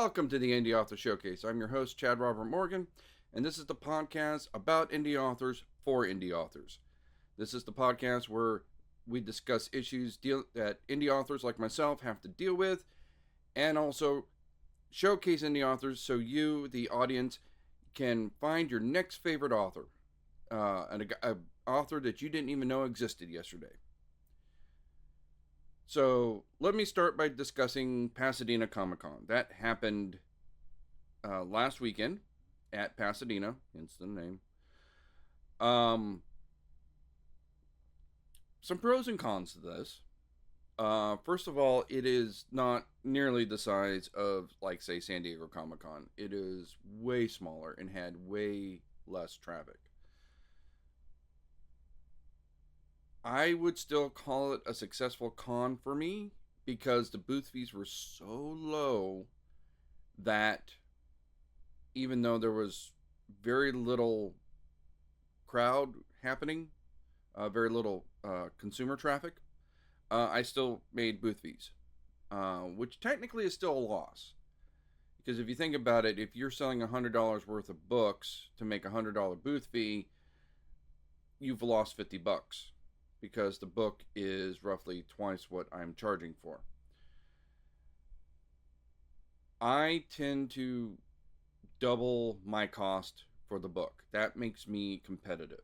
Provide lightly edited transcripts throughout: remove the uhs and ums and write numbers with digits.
Welcome to the Indie Author Showcase. I'm your host, Chad Robert Morgan, and this is the podcast about indie authors for indie authors. This is the podcast where we discuss issues that indie authors like myself have to deal with, and also showcase indie authors so you, the audience, can find your next favorite author, an author that you didn't even know existed yesterday. So let me start by discussing Pasadena Comic-Con. That happened last weekend at Pasadena, hence the name. Some pros and cons to this. First of all, it is not nearly the size of, like, say, San Diego Comic-Con. It is way smaller and had way less traffic. I would still call it a successful con for me because the booth fees were so low that even though there was very little crowd happening, very little consumer traffic, I still made booth fees, which technically is still a loss. Because if you think about it, if you're selling $100 worth of books to make a $100 booth fee, you've lost $50 because the book is roughly twice what I'm charging for. I tend to double my cost for the book. That makes me competitive,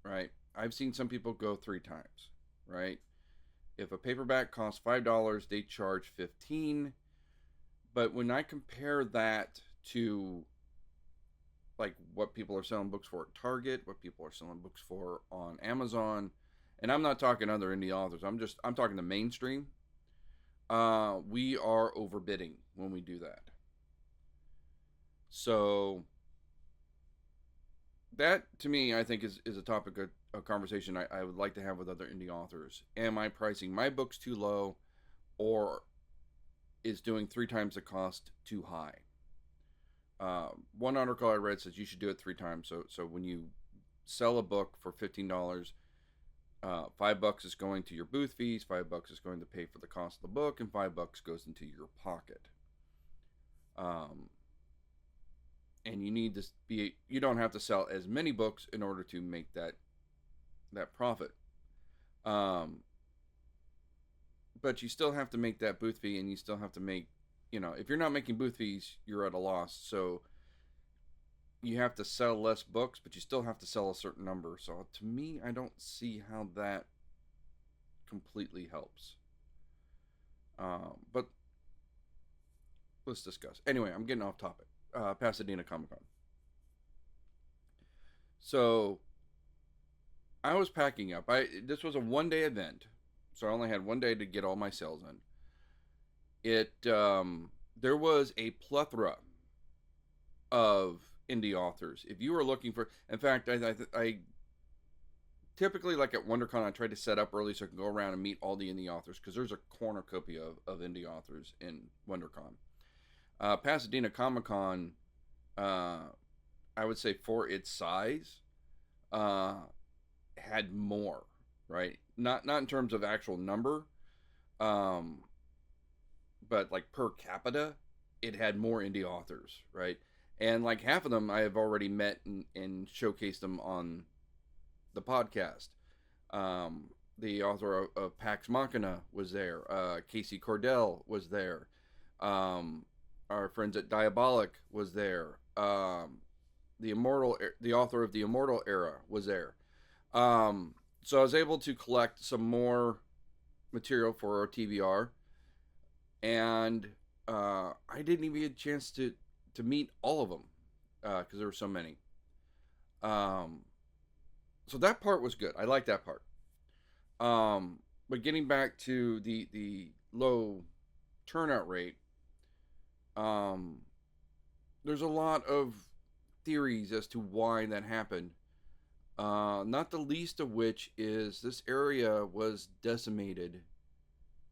right? I've seen some people go 3 times, right? If a paperback costs $5, they charge $15. But when I compare that to like what people are selling books for at Target, what people are selling books for on Amazon, and I'm not talking other indie authors, I'm talking the mainstream, we are overbidding when we do that. So that, to me, I think is a topic of conversation I would like to have with other indie authors. Am I pricing my books too low, or is doing 3 times the cost too high? One article I read says you should do it 3 times. So when you sell a book for $15, $5 is going to your booth fees, $5 is going to pay for the cost of the book, and $5 goes into your pocket. And you need to you don't have to sell as many books in order to make that profit. But you still have to make that booth fee, and you still have to make, if you're not making booth fees, you're at a loss. So you have to sell less books, but you still have to sell a certain number. So to me, I don't see how that completely helps. But let's discuss. Anyway, I'm getting off topic. Pasadena Comic-Con. So I was packing up. This was a 1-day event, so I only had 1 day to get all my sales in. There was a plethora of indie authors. If you were looking for, in fact, I typically, like at WonderCon, I try to set up early so I can go around and meet all the indie authors, because there's a cornucopia of indie authors in WonderCon. Pasadena Comic-Con, I would say for its size, had more, right? Not in terms of actual number, but like per capita, it had more indie authors, right? And like half of them I have already met and showcased them on the podcast. The author of Pax Machina was there. Casey Cordell was there. Our friends at Diabolic was there. The author of the Immortal Era was there. So I was able to collect some more material for our TBR, and I didn't even get a chance to meet all of them because there were so many. So that part was good. I like that part. But getting back to the low turnout rate, there's a lot of theories as to why that happened. Not the least of which is this area was decimated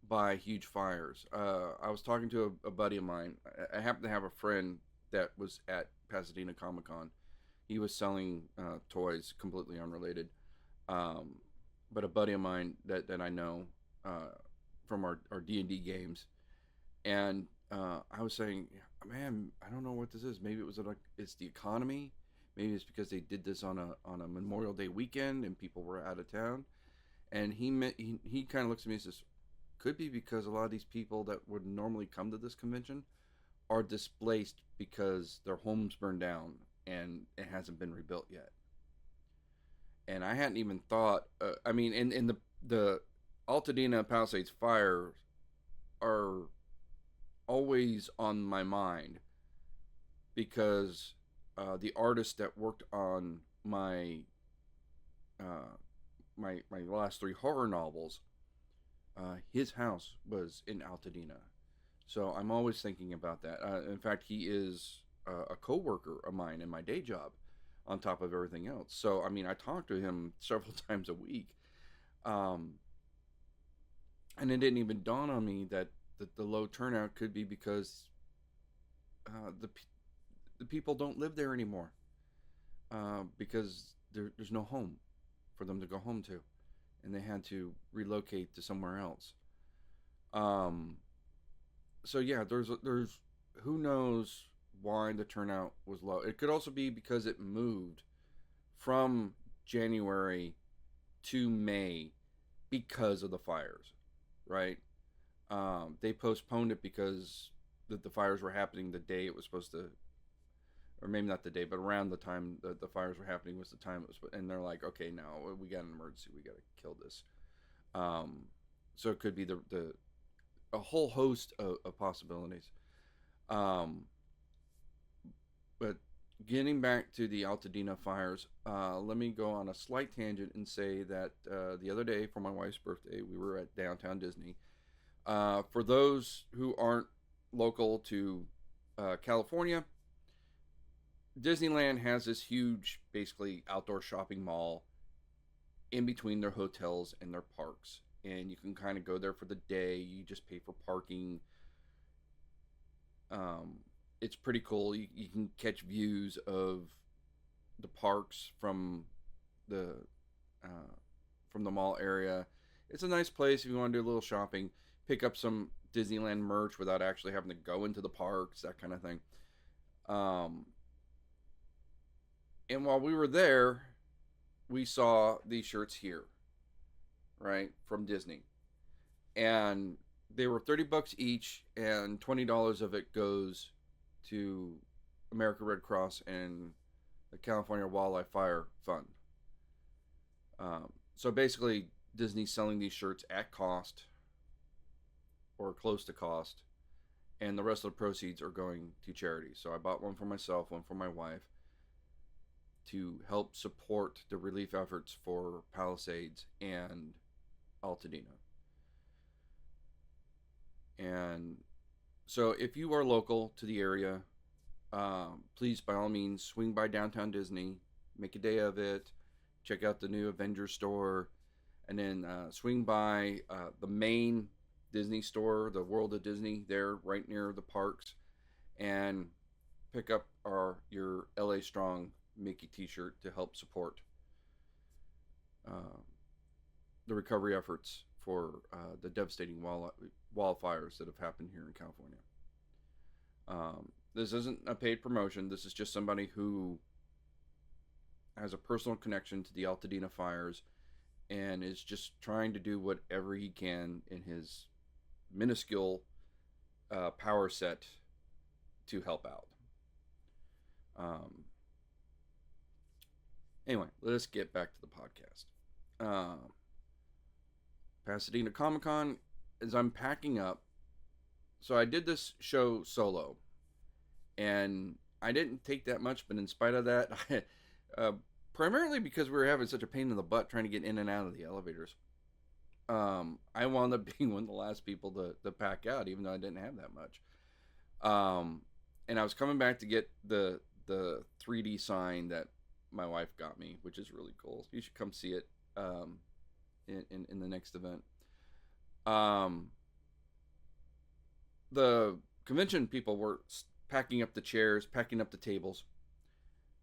by huge fires. I was talking to a buddy of mine. I happen to have a friend that was at Pasadena Comic-Con. He was selling toys, completely unrelated. But a buddy of mine that I know from our D&D games. And I was saying, man, I don't know what this is. Maybe it was like it's the economy. Maybe it's because they did this on a Memorial Day weekend and people were out of town. And he kind of looks at me and says, could be because a lot of these people that would normally come to this convention are displaced because their homes burned down and it hasn't been rebuilt yet. And I hadn't even thought. I mean, in the Altadena Palisades fires are always on my mind because the artist that worked on uh, my last three horror novels, his house was in Altadena, so I'm always thinking about that. In fact, he is a coworker of mine in my day job, on top of everything else. So I mean, I talk to him several times a week, um, and it didn't even dawn on me that the low turnout could be because the people don't live there anymore, because there's no home for them to go home to, and they had to relocate to somewhere else. Um, so yeah, there's who knows why the turnout was low. It could also be because it moved from January to May because of the fires, right? They postponed it because the fires were happening the day it was supposed to, or maybe not the day, but around the time the fires were happening was the time it was, and they're like, okay, now we got an emergency, we got to kill this. Um, so it could be the a whole host of possibilities. Um, but getting back to the Altadena fires, let me go on a slight tangent and say that the other day for my wife's birthday, we were at downtown Disney. For those who aren't local to California, Disneyland has this huge, basically outdoor shopping mall in between their hotels and their parks. And you can kind of go there for the day. You just pay for parking. Um, it's pretty cool. You can catch views of the parks the uh, from the mall area. It's a nice place if you want to do a little shopping, pick up some Disneyland merch without actually having to go into the parks, that kind of thing. Um, and while we were there, we saw these shirts here, right, from Disney, and they were $30 each, and $20 of it goes to American Red Cross and the California Wildlife Fire Fund. So basically, Disney's selling these shirts at cost or close to cost, and the rest of the proceeds are going to charity. So I bought one for myself, one for my wife, to help support the relief efforts for Palisades and Altadena. And so if you are local to the area, please, by all means, swing by downtown Disney, make a day of it, check out the new Avengers store, and then swing by the main Disney store, the World of Disney, there right near the parks, and pick up your LA Strong Mickey t-shirt to help support uh, the recovery efforts for the devastating wildfires that have happened here in California. This isn't a paid promotion. This is just somebody who has a personal connection to the Altadena fires and is just trying to do whatever he can in his minuscule power set to help out. Anyway, let's get back to the podcast. Pasadena Comic Con, as I'm packing up, so I did this show solo, and I didn't take that much, but in spite of that, primarily because we were having such a pain in the butt trying to get in and out of the elevators, I wound up being one of the last people to pack out, even though I didn't have that much. And I was coming back to get the 3D sign that my wife got me, which is really cool. You should come see it in the next event. The convention people were packing up the chairs, packing up the tables,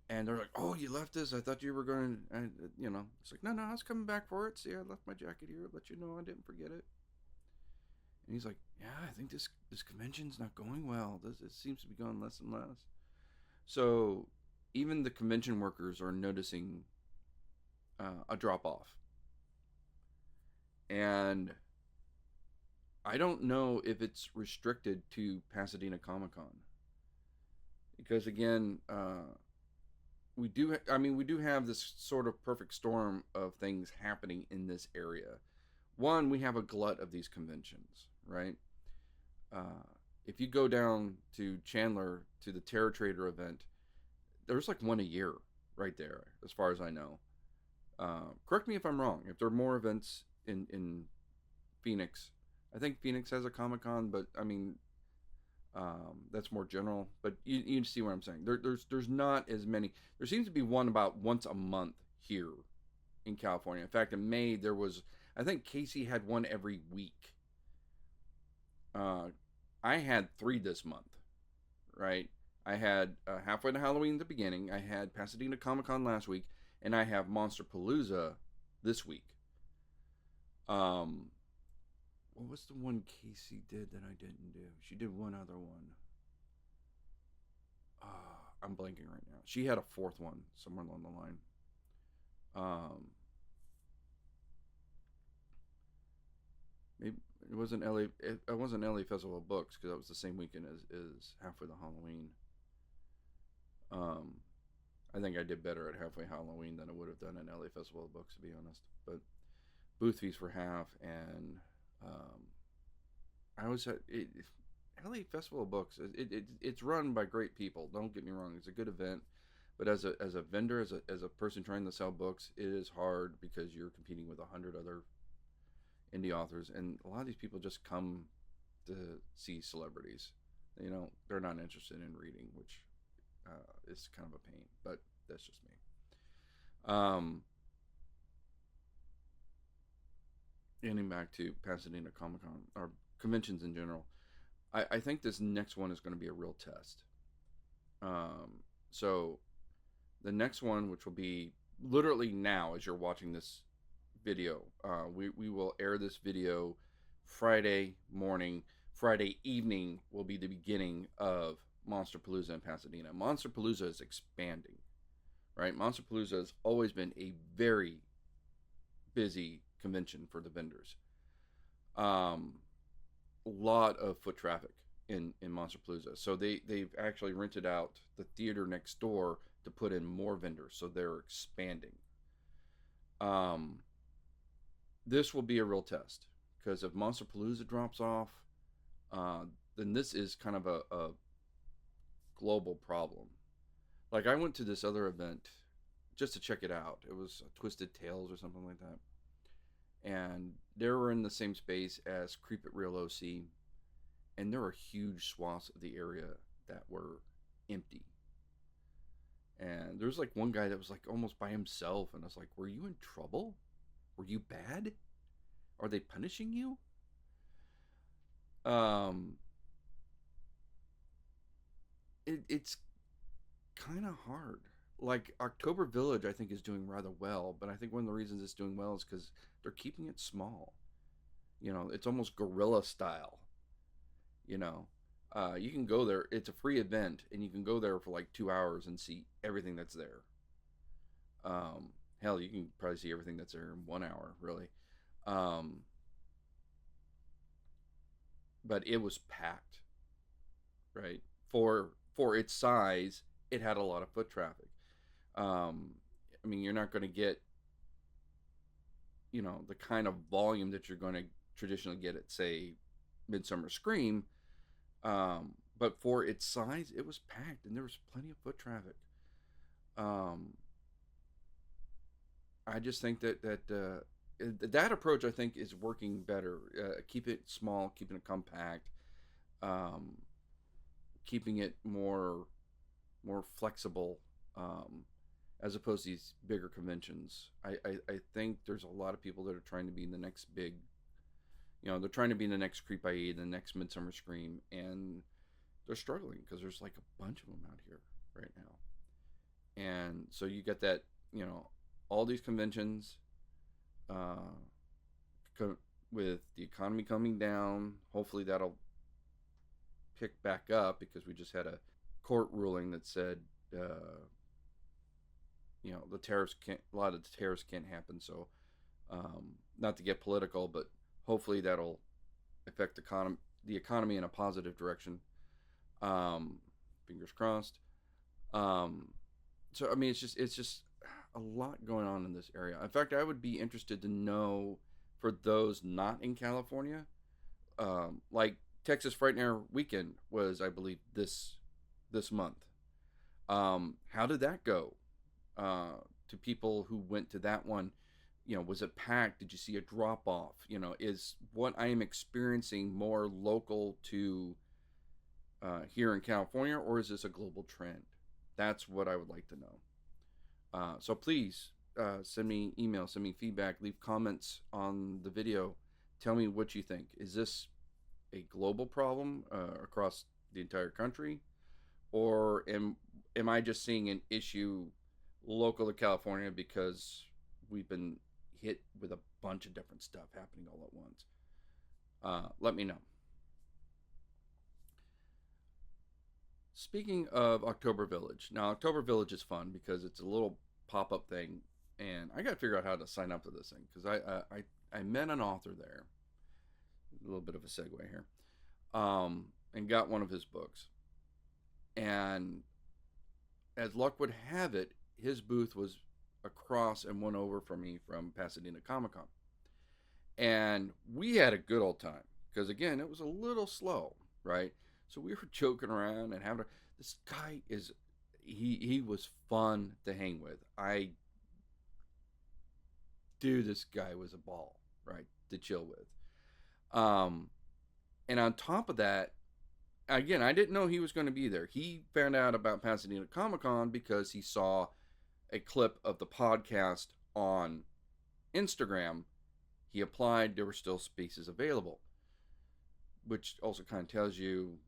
and they're like, "Oh, you left this? I thought you were going to," it's like, no, I was coming back for it. See, I left my jacket here. Let you know I didn't forget it. And he's like, yeah, I think this convention's not going well. It seems to be going less and less. So even the convention workers are noticing a drop off. And I don't know if it's restricted to Pasadena Comic Con. Because again, we do have this sort of perfect storm of things happening in this area. One, we have a glut of these conventions, right? If you go down to Chandler to the Terror Trader event, there's like one a year right there, as far as I know. Correct me if I'm wrong. If there are more events in Phoenix, I think Phoenix has a Comic Con, but I mean, that's more general. But you see what I'm saying. There's not as many. There seems to be one about once a month here in California. In fact, in May there was. I think Casey had one every week. I had 3 this month, right? I had Halfway to Halloween at the beginning. I had Pasadena Comic Con last week, and I have Monster Palooza this week. What was the one Casey did that I didn't do? She did one other one. I'm blanking right now. She had a 4th one somewhere along the line. Maybe it wasn't LA. It wasn't LA Festival of Books because that was the same weekend as Halfway to Halloween. I think I did better at Halfway Halloween than I would have done at LA Festival of Books, to be honest. But booth fees for half, and I was at LA Festival of Books. It's run by great people. Don't get me wrong; it's a good event. But as a vendor, as a person trying to sell books, it is hard because you're competing with 100 other indie authors, and a lot of these people just come to see celebrities. They're not interested in reading, which is kind of a pain. But that's just me. Getting back to Pasadena Comic Con or conventions in general, I think this next one is going to be a real test. So the next one, which will be literally now as you're watching this video, we will air this video Friday morning. Friday evening will be the beginning of Monster Palooza in Pasadena. Monster Palooza is expanding, right? Monster Palooza has always been a very busy convention for the vendors. A lot of foot traffic in Monster Palooza. So they've actually rented out the theater next door to put in more vendors. So they're expanding. This will be a real test because if Monster Palooza drops off, then this is kind of a global problem. Like I went to this other event just to check it out. It was Twisted Tales or something like that. And they were in the same space as Creep It Real OC. And there were huge swaths of the area that were empty. And there was like one guy that was like almost by himself. And I was like, were you in trouble? Were you bad? Are they punishing you? It's kind of hard. Like October Village, I think is doing rather well, but I think one of the reasons it's doing well is because they're keeping it small. It's almost guerrilla style. You can go there. It's a free event, and you can go there for like 2 hours and see everything that's there. Hell, you can probably see everything that's there in 1 hour, really. But it was packed, right? For its size, it had a lot of foot traffic. You're not going to get, the kind of volume that you're going to traditionally get at, say, Midsummer Scream. But for its size, it was packed, and there was plenty of foot traffic. I just think that approach, I think, is working better. Keep it small, keeping it compact, keeping it more flexible, as opposed to these bigger conventions. I think there's a lot of people that are trying to be the next big, they're trying to be the next Creep IE, the next Midsummer Scream, and they're struggling because there's like a bunch of them out here right now. And so you get that, all these conventions with the economy coming down, hopefully that'll pick back up, because we just had a court ruling that said, the tariffs can't, a lot of the tariffs can't happen. So, not to get political, but hopefully that'll affect the economy in a positive direction. Fingers crossed. So I mean, it's just a lot going on in this area. In fact, I would be interested to know, for those not in California, like Texas Frightmare Weekend was, I believe, this month. How did that go? To people who went to that one, was it packed? Did you see a drop off? Is what I am experiencing more local to here in California, or is this a global trend? That's what I would like to know. So please send me email, send me feedback, leave comments on the video. Tell me what you think. Is this a global problem across the entire country, or am I just seeing an issue local to California because we've been hit with a bunch of different stuff happening all at once? Let me know. Speaking of October Village, now October Village is fun because it's a little pop-up thing, and I got to figure out how to sign up for this thing, because I met an author there. A little bit of a segue here, and got one of his books, and as luck would have it, his booth was across and one over from me from Pasadena Comic-Con, and we had a good old time, because again, it was a little slow, right? So we were joking around and having this guy is, he was fun to hang with. This guy was a ball, right, to chill with. And on top of that, again, I didn't know he was going to be there. He found out about Pasadena Comic-Con because he saw a clip of the podcast on Instagram. He applied. There were still spaces available, which also kind of tells you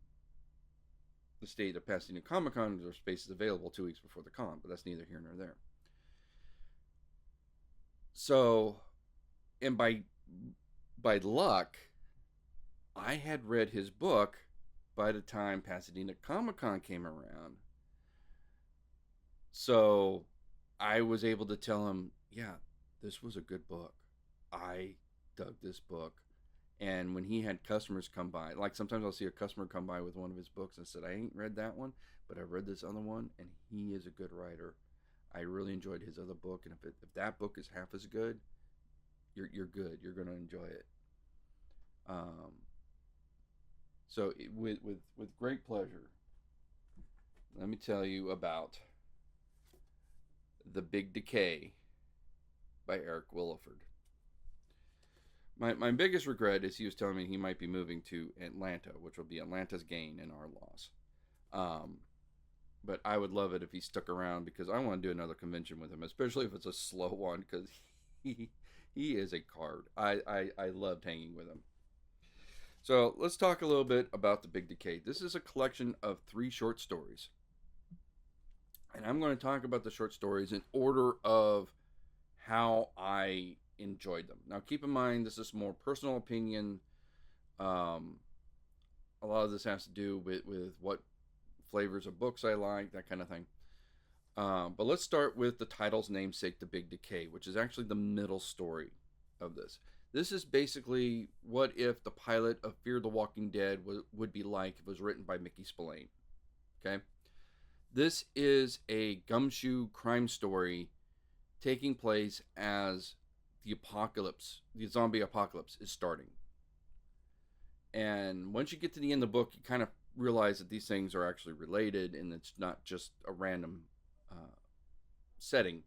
the state of Pasadena Comic-Con. There are spaces available 2 weeks before the con, but that's neither here nor there. So, and by luck, I had read his book by the time Pasadena Comic-Con came around. So I was able to tell him, yeah, this was a good book. I dug this book. And when he had customers come by, like sometimes I'll see a customer come by with one of his books and said, I ain't read that one, but I read this other one, and he is a good writer. I really enjoyed his other book, and if that book is half as good, you're good. You're going to enjoy it. So with great pleasure, let me tell you about The Big Decay by Eric Williford. My biggest regret is he was telling me he might be moving to Atlanta, which will be Atlanta's gain and our loss. But I would love it if he stuck around, because I want to do another convention with him, especially if it's a slow one, because he is a card. I loved hanging with him. So let's talk a little bit about The Big Decay. This is a collection of 3 short stories. And I'm going to talk about the short stories in order of how I enjoyed them. Now, keep in mind, this is more personal opinion. A lot of this has to do with what flavors of books I like, that kind of thing. But let's start with the title's namesake, The Big Decay, which is actually the middle story of this. This is basically what if the pilot of Fear the Walking Dead would be like if it was written by Mickey Spillane. Okay? This is a gumshoe crime story taking place as the zombie apocalypse is starting. And once you get to the end of the book, you kind of realize that these things are actually related, and it's not just a random setting.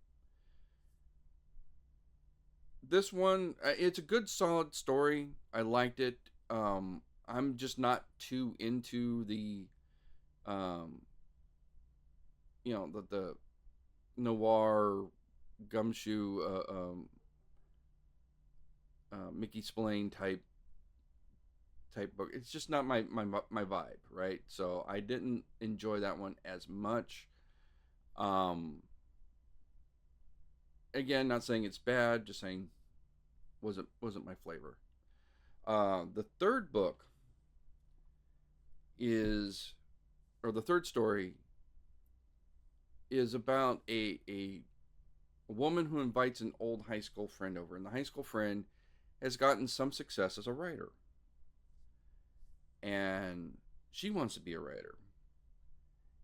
This one, it's a good, solid story. I liked it. I'm just not too into the the noir gumshoe Mickey Spillane type book. It's just not my vibe, right? So I didn't enjoy that one as much. Again, not saying it's bad, just saying wasn't my flavor. The third book is, or the third story is about a woman who invites an old high school friend over, and the high school friend has gotten some success as a writer, and she wants to be a writer,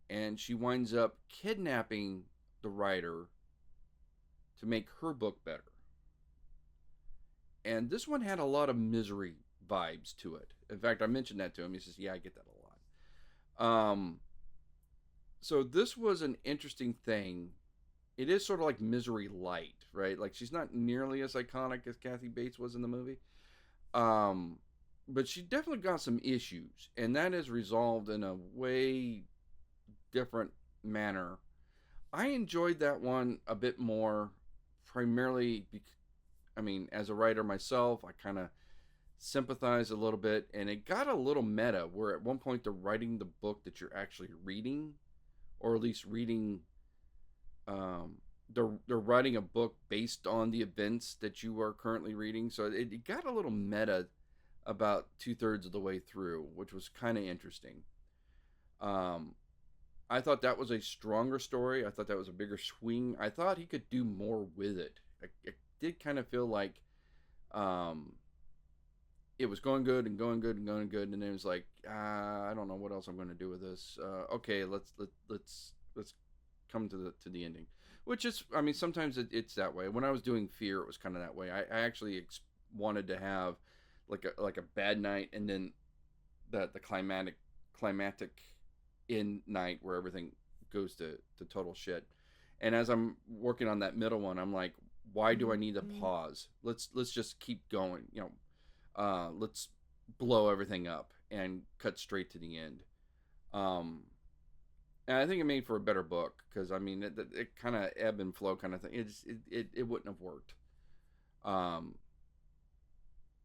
and she winds up kidnapping the writer to make her book better. And this one had a lot of misery vibes to it. In fact, I mentioned that to him. He says, "Yeah, I get that a lot." So this was an interesting thing. It is sort of like Misery Light, right? Like, she's not nearly as iconic as Kathy Bates was in the movie. But she definitely got some issues, and that is resolved in a way different manner. I enjoyed that one a bit more, primarily because, I mean, as a writer myself, I kind of sympathize a little bit, and it got a little meta where at one point they're writing the book that you're actually reading, or at least reading. They're writing a book based on the events that you are currently reading, so it got a little meta about 2/3 of the way through, which was kind of interesting. I thought that was a stronger story. I thought that was a bigger swing. I thought he could do more with it. I did kind of feel like it was going good and going good and going good, and then it was like, I don't know what else I'm going to do with this. Okay, let's come to the ending, which is, I mean, sometimes it's that way. When I was doing Fear, it was kind of that way. I actually wanted to have like a bad night, and then the climactic in night where everything goes to total shit. And as I'm working on that middle one, I'm like, why do I need to pause? Let's just keep going. Let's blow everything up and cut straight to the end. And I think it made for a better book, because I mean, it kind of ebb and flow kind of thing. It wouldn't have worked.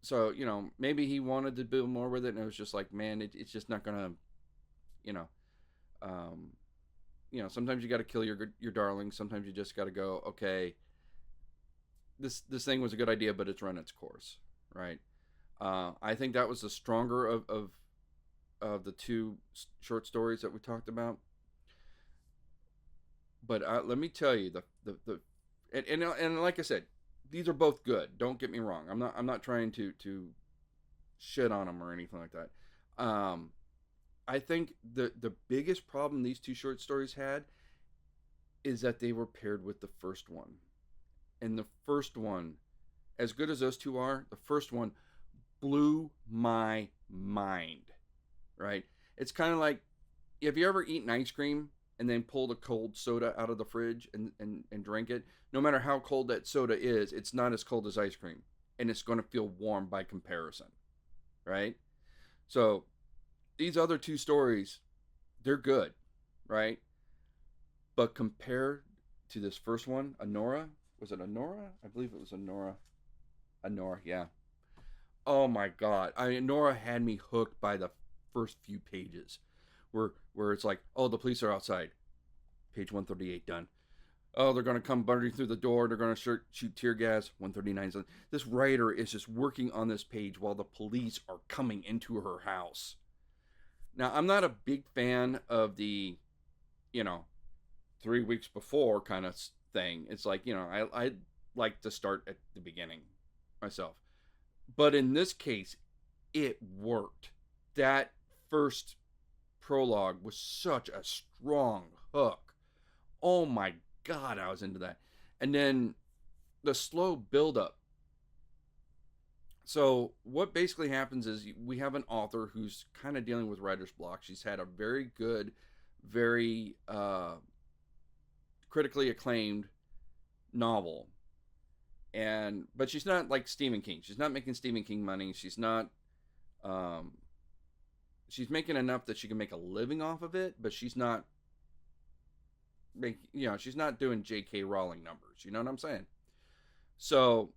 So maybe he wanted to build more with it, and it was just like, man, it's just not gonna, you know, sometimes you got to kill your darlings. Sometimes you just got to go, okay, this thing was a good idea, but it's run its course, right? I think that was the stronger of the two short stories that we talked about. But let me tell you, and like I said, these are both good. Don't get me wrong. I'm not trying to shit on them or anything like that. I think the biggest problem these two short stories had is that they were paired with the first one. And the first one, as good as those two are, the first one blew my mind, right? It's kind of like, have you ever eaten ice cream and then pulled a cold soda out of the fridge and drank it? No matter how cold that soda is, it's not as cold as ice cream, and it's going to feel warm by comparison, right? So these other two stories, they're good, right? But compared to this first one, Honora, was it Honora? I believe it was Honora. Honora, yeah. Oh my God. Honora had me hooked by the first few pages where it's like, oh, the police are outside. Page 138 done. Oh, they're going to come buttering through the door. They're going to shoot tear gas. 139. This writer is just working on this page while the police are coming into her house. Now, I'm not a big fan of the, 3 weeks before kind of thing. It's like, I like to start at the beginning myself. But in this case, it worked. That first prologue was such a strong hook. Oh my God, I was into that. And then the slow buildup. So what basically happens is we have an author who's kind of dealing with writer's block. She's had a very good, very critically acclaimed novel. But she's not like Stephen King. She's not making Stephen King money. She's not, she's making enough that she can make a living off of it, but she's not she's not doing J.K. Rowling numbers. You know what I'm saying? So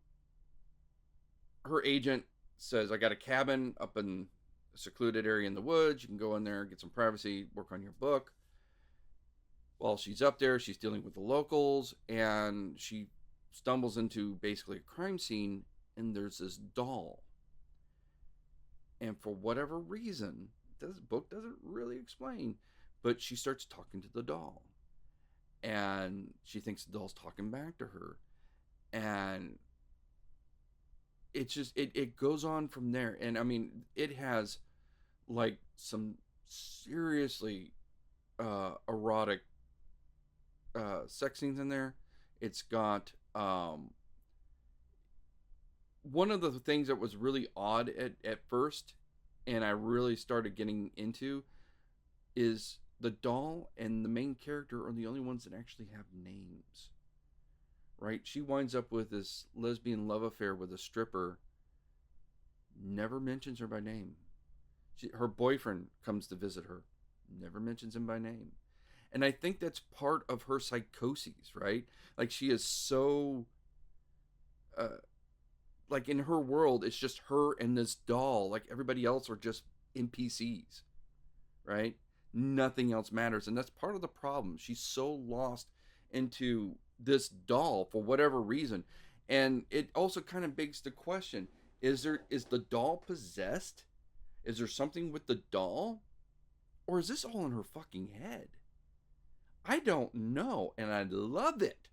her agent says, I got a cabin up in a secluded area in the woods. You can go in there, get some privacy, work on your book. While she's up there, she's dealing with the locals, and she stumbles into basically a crime scene, and there's this doll. And for whatever reason, this book doesn't really explain, but she starts talking to the doll. And she thinks the doll's talking back to her. And it's just, it goes on from there. And I mean, it has like some seriously erotic sex scenes in there. It's got one of the things that was really odd at first, and I really started getting into, is the doll and the main character are the only ones that actually have names. Right? She winds up with this lesbian love affair with a stripper, never mentions her by name. Her boyfriend comes to visit her, never mentions him by name. And I think that's part of her psychoses, right? Like, she is so like, in her world, it's just her and this doll. Like, everybody else are just NPCs, right? Nothing else matters. And that's part of the problem. She's so lost into this doll for whatever reason. And it also kind of begs the question, is the doll possessed? Is there something with the doll? Or is this all in her fucking head? I don't know, and I love it.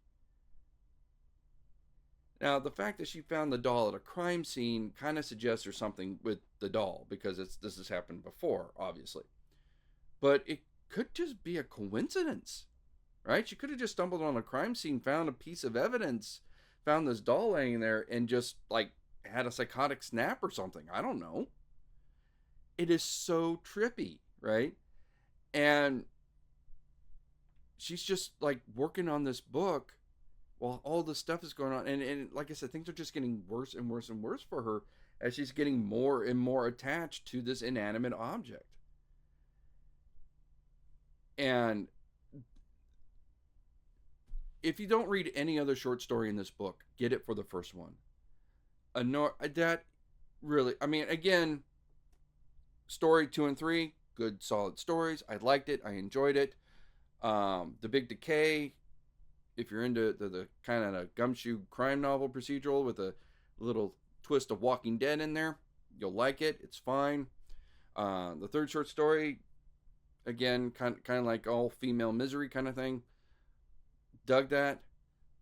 Now, the fact that she found the doll at a crime scene kind of suggests there's something with the doll, because this has happened before, obviously. But it could just be a coincidence, right? She could have just stumbled on a crime scene, found a piece of evidence, found this doll laying there, and just, like, had a psychotic snap or something. I don't know. It is so trippy, right? And she's just, like, working on this book while all this stuff is going on. And like I said, things are just getting worse and worse and worse for her as she's getting more and more attached to this inanimate object. And if you don't read any other short story in this book, get it for the first one. That really, I mean, again, story 2 and 3, good solid stories. I liked it. I enjoyed it. The Big Decay, if you're into the kind of a gumshoe crime novel procedural with a little twist of Walking Dead in there, you'll like it. It's fine. The third short story, again, kind of like all female misery kind of thing. Dug that.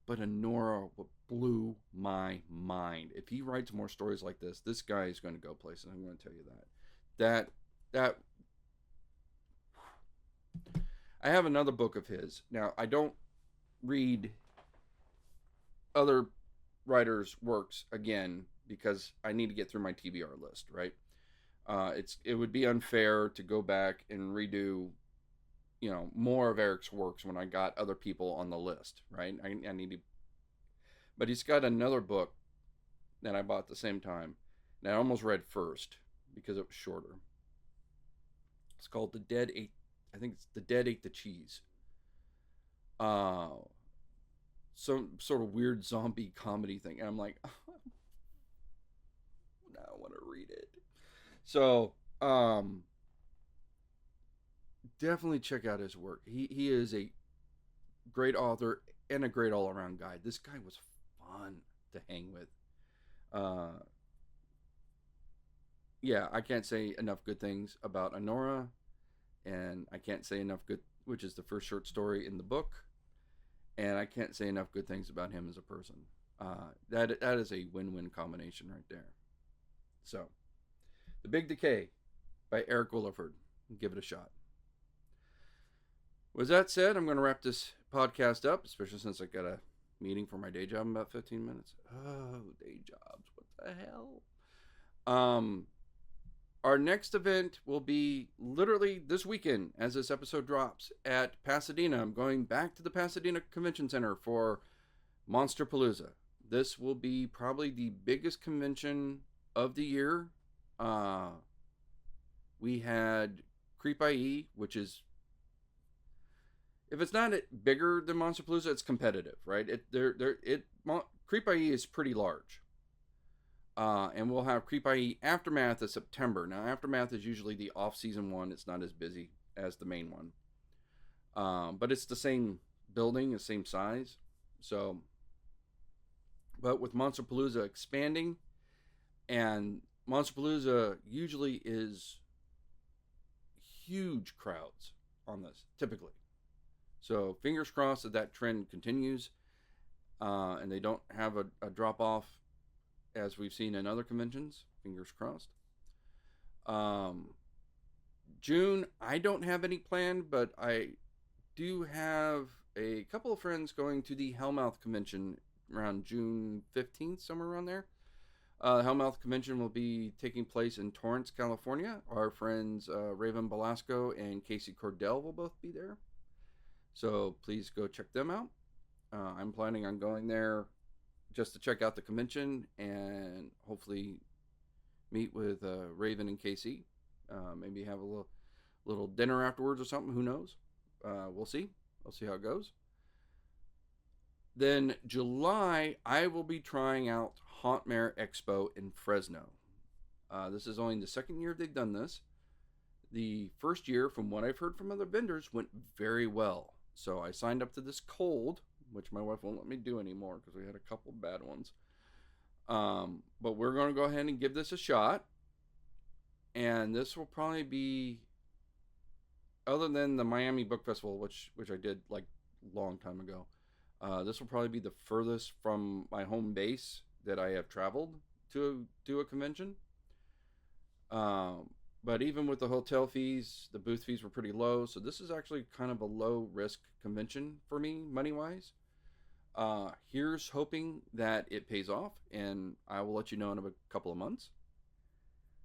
But Honora blew my mind. If he writes more stories like this guy is going to go places. I'm going to tell you that. I have another book of his. Now, I don't read other writers' works again because I need to get through my TBR list, right? It would be unfair to go back and redo, more of Eric's works when I got other people on the list, right? I need to, but he's got another book that I bought at the same time that I almost read first because it was shorter. It's called The Dead Ate the Cheese. Some sort of weird zombie comedy thing. And I'm like, oh, now I want to read it. So, definitely check out his work. He is a great author and a great all-around guy. This guy was fun to hang with. Yeah, I can't say enough good things about Honora, and I can't say enough good, which is the first short story in the book, and I can't say enough good things about him as a person. That is a win-win combination right there. So, The Big Decay by Eric Williford. Give it a shot. With that said, I'm going to wrap this podcast up, especially since I got a meeting for my day job in about 15 minutes. Oh, day jobs. What the hell? Our next event will be literally this weekend as this episode drops at Pasadena. I'm going back to the Pasadena Convention Center for Monsterpalooza. This will be probably the biggest convention of the year. We had Creep IE, which is, if it's not bigger than Monsterpalooza, it's competitive, right? Creep IE is pretty large. And we'll have Creep IE Aftermath of September. Now, Aftermath is usually the off-season one. It's not as busy as the main one. But it's the same building, the same size. So, but with Monsterpalooza expanding and Monsterpalooza usually is huge crowds on this, typically. So fingers crossed that that trend continues, and they don't have a drop off as we've seen in other conventions. Fingers crossed. Um, June, I don't have any planned, but I do have a couple of friends going to the Hellmouth convention around June 15th, somewhere around there. Hellmouth convention will be taking place in Torrance, California. Our friends Raven Belasco and Casey Cordell will both be there. So please go check them out. I'm planning on going there just to check out the convention and hopefully meet with Raven and Casey. Maybe have a little dinner afterwards or something. Who knows? We'll see. We'll see how it goes. Then July, I will be trying out Hauntmare Expo in Fresno. This is only the second year they've done this. The first year, from what I've heard from other vendors, went very well. So I signed up to this cold, which my wife won't let me do anymore because we had a couple bad ones. But we're going to go ahead and give this a shot. And this will probably be, other than the Miami Book Festival, which I did like a long time ago, this will probably be the furthest from my home base that I have traveled to do a convention. But even with the hotel fees, the booth fees were pretty low. So this is actually kind of a low risk convention for me, money-wise. Here's hoping that it pays off, and I will let you know in a couple of months.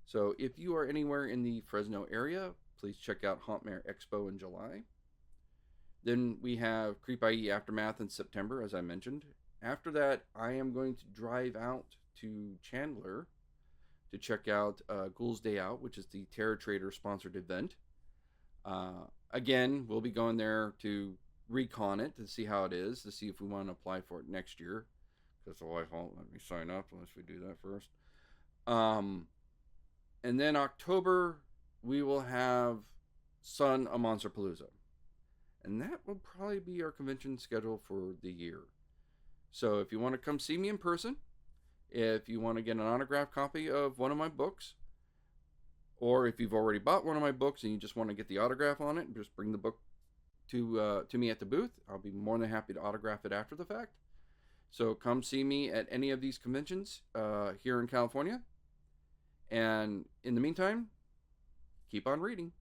So if you are anywhere in the Fresno area, please check out Hauntmare Expo in July. Then we have Creep IE Aftermath in September, as I mentioned. After that, I am going to drive out to Chandler to check out Ghouls Day Out, which is the Terror Trader sponsored event. Again, we'll be going there to recon it, to see how it is, to see if we want to apply for it next year, because the wife won't let me sign up unless we do that first. And then October, we will have Son of Monsterpalooza. And that will probably be our convention schedule for the year. So if you want to come see me in person, if you want to get an autographed copy of one of my books, or if you've already bought one of my books and you just want to get the autograph on it, just bring the book to me at the booth. I'll be more than happy to autograph it after the fact. So come see me at any of these conventions here in California. And in the meantime, keep on reading.